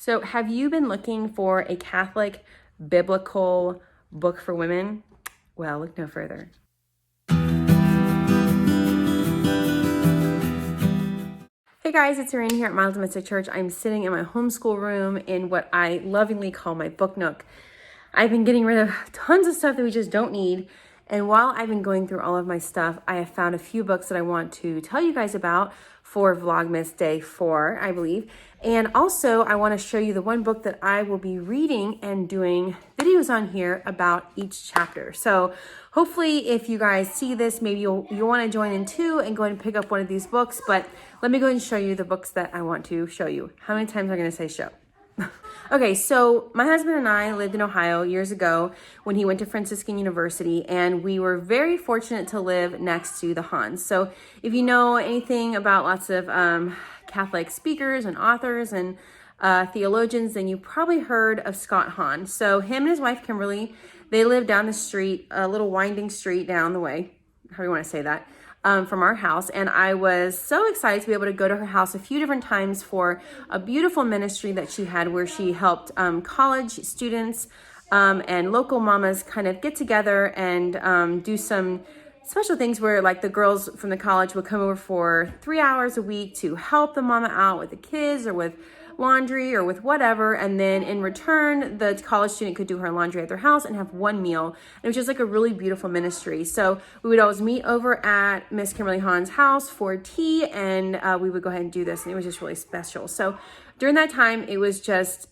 So have you been looking for a Catholic biblical book for women? Well, look no further. Hey guys, it's Irene here at Mild Domestic Church. I'm sitting in my homeschool room in what I lovingly call my book nook. I've been getting rid of tons of stuff that we just don't need. And while I've been going through all of my stuff, I have found a few books that I want to tell you guys about for Vlogmas Day 4, I believe. And also, I want to show you the one book that I will be reading and doing videos on here about each chapter. So hopefully, if you guys see this, maybe you'll want to join in too and go ahead and pick up one of these books. But let me go ahead and show you the books that I want to show you. How many times am I going to say show? Okay, so my husband and I lived in Ohio years ago when he went to Franciscan University, and we were very fortunate to live next to the Hans. So if you know anything about lots of Catholic speakers and authors and theologians, then you probably heard of Scott Hahn. So him and his wife, Kimberly, they live down the street, a little winding street down the way, how do you want to say that, from our house. And I was so excited to be able to go to her house a few different times for a beautiful ministry that she had where she helped college students and local mamas kind of get together and do some special things where like the girls from the college would come over for 3 hours a week to help the mama out with the kids or with laundry or with whatever, and then in return the college student could do her laundry at their house and have one meal. And it was just like a really beautiful ministry. So we would always meet over at Miss Kimberly Hahn's house for tea, and we would go ahead and do this, and it was just really special. So during that time, I was just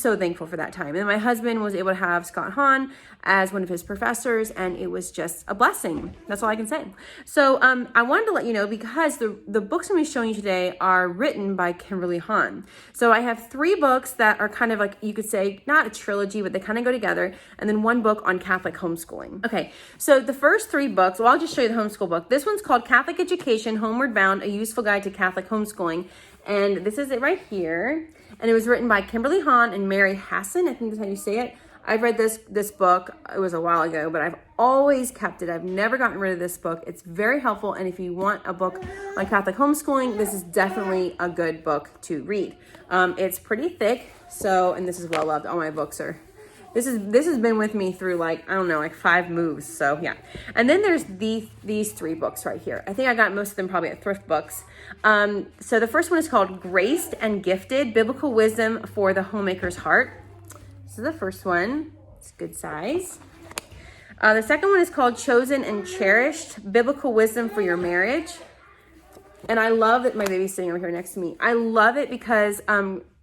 so thankful for that time. And my husband was able to have Scott Hahn as one of his professors, and it was just a blessing. That's all I can say. So I wanted to let you know, because the books I'm going to be showing you today are written by Kimberly Hahn. So I have 3 books that are kind of like, you could say, not a trilogy, but they kind of go together, and then 1 book on Catholic homeschooling. Okay, so the first 3 books, well, I'll just show you the homeschool book. This one's called Catholic Education, Homeward Bound, A Useful Guide to Catholic Homeschooling. And this is it right here. And it was written by Kimberly Hahn and Mary Hassan. I think that's how you say it. I've read this book. It was a while ago, but I've always kept it. I've never gotten rid of this book. It's very helpful. And if you want a book on Catholic homeschooling, this is definitely a good book to read. It's pretty thick. So, and this is well loved. All my books are. This has been with me through like 5 moves. So yeah. And then there's these 3 books right here. I think I got most of them probably at Thrift Books. So the first one is called Graced and Gifted, Biblical Wisdom for the Homemaker's Heart. This is the first one. It's good size. The second one is called Chosen and Cherished, Biblical Wisdom for Your Marriage. And I love that my baby's sitting over here next to me. I love it because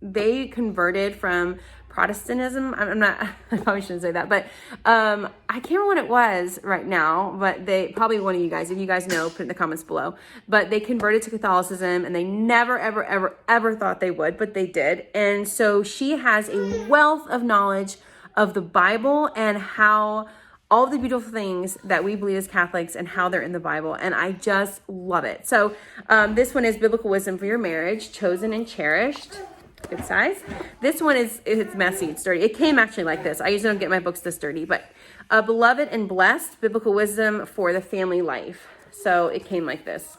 they converted from Protestantism. I probably shouldn't say that, but I can't remember what it was right now, but they, probably one of you guys, if you guys know, put it in the comments below, but they converted to Catholicism, and they never, ever, ever, ever thought they would, but they did. And so she has a wealth of knowledge of the Bible and how all of the beautiful things that we believe as Catholics and how they're in the Bible. And I just love it. So this one is Biblical Wisdom for Your Marriage, Chosen and Cherished. Good size. This one it's messy, it's dirty. It came actually like this. I usually don't get my books this dirty, but Beloved and Blessed, Biblical Wisdom for the Family Life. So it came like this.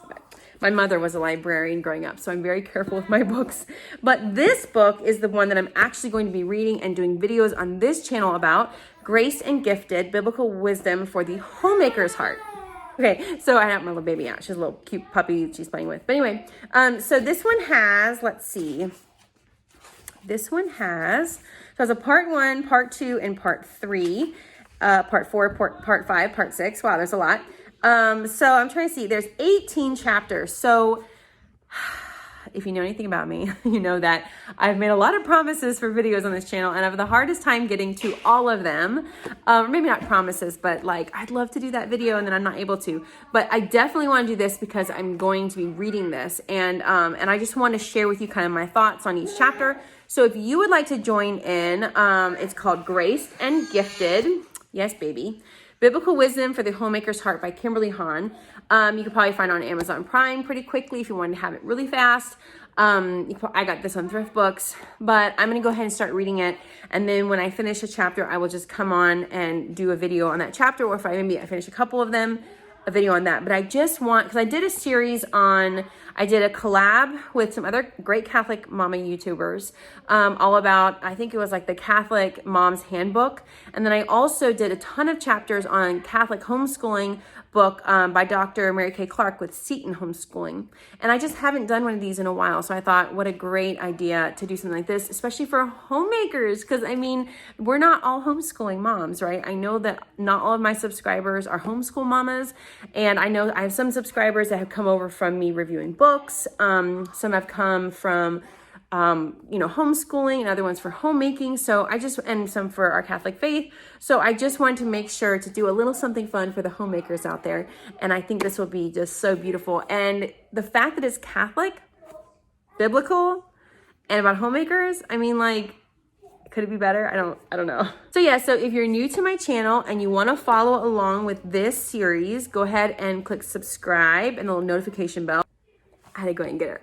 My mother was a librarian growing up, so I'm very careful with my books. But this book is the one that I'm actually going to be reading and doing videos on this channel about, Graced and Gifted, Biblical Wisdom for the Homemaker's Heart. Okay, so I have my little baby out. She's a little cute puppy she's playing with. But anyway, so this one has, let's see. This one has a part 1, part 2, and part 3, part 4, part 5, part 6. Wow, there's a lot. So I'm trying to see. There's 18 chapters. So if you know anything about me, you know that I've made a lot of promises for videos on this channel, and I have the hardest time getting to all of them. Maybe not promises, but like I'd love to do that video and then I'm not able to. But I definitely want to do this because I'm going to be reading this, and I just want to share with you kind of my thoughts on each chapter. So if you would like to join in, it's called Graced and Gifted. Yes, baby. Biblical Wisdom for the Homemaker's Heart by Kimberly Hahn. You can probably find it on Amazon Prime pretty quickly if you wanted to have it really fast. I got this on Thrift Books, but I'm going to go ahead and start reading it. And then when I finish a chapter, I will just come on and do a video on that chapter. Or if I finish a couple of them, a video on that. But I just want, because I did a series on I did a collab with some other great Catholic mama YouTubers, all about, I think it was like the Catholic Mom's Handbook. And then I also did a ton of chapters on Catholic homeschooling book by Dr. Mary Kay Clark with Seton Homeschooling. And I just haven't done one of these in a while. So I thought, what a great idea to do something like this, especially for homemakers. Because I mean, we're not all homeschooling moms, right? I know that not all of my subscribers are homeschool mamas. And I know I have some subscribers that have come over from me reviewing books. Some have come from homeschooling, and other ones for homemaking. So and some for our Catholic faith. So I just wanted to make sure to do a little something fun for the homemakers out there. And I think this will be just so beautiful. And the fact that it's Catholic, biblical, and about homemakers, I mean, like, could it be better? I don't know. So yeah, so if you're new to my channel and you want to follow along with this series, go ahead and click subscribe and the little notification bell. I had to go ahead and get her.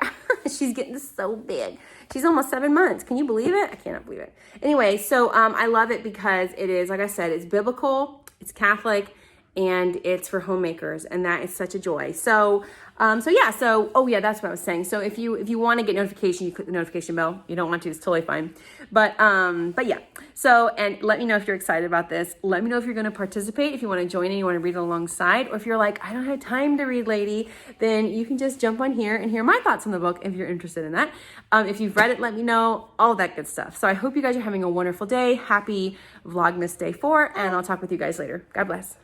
She's getting so big. She's almost 7 months. Can you believe it? I cannot believe it. Anyway, so I love it because it is, like I said, it's biblical, it's Catholic, and it's for homemakers, and that is such a joy. So oh yeah, that's what I was saying. So if you want to get notification, you click the notification bell. You don't want to, it's totally fine. But yeah. So, and let me know if you're excited about this. Let me know if you're going to participate, if you want to join in, you want to read alongside, or if you're like, I don't have time to read, lady, then you can just jump on here and hear my thoughts on the book if you're interested in that. If you've read it, let me know, all that good stuff. So I hope you guys are having a wonderful day. Happy Vlogmas Day 4, and I'll talk with you guys later. God bless.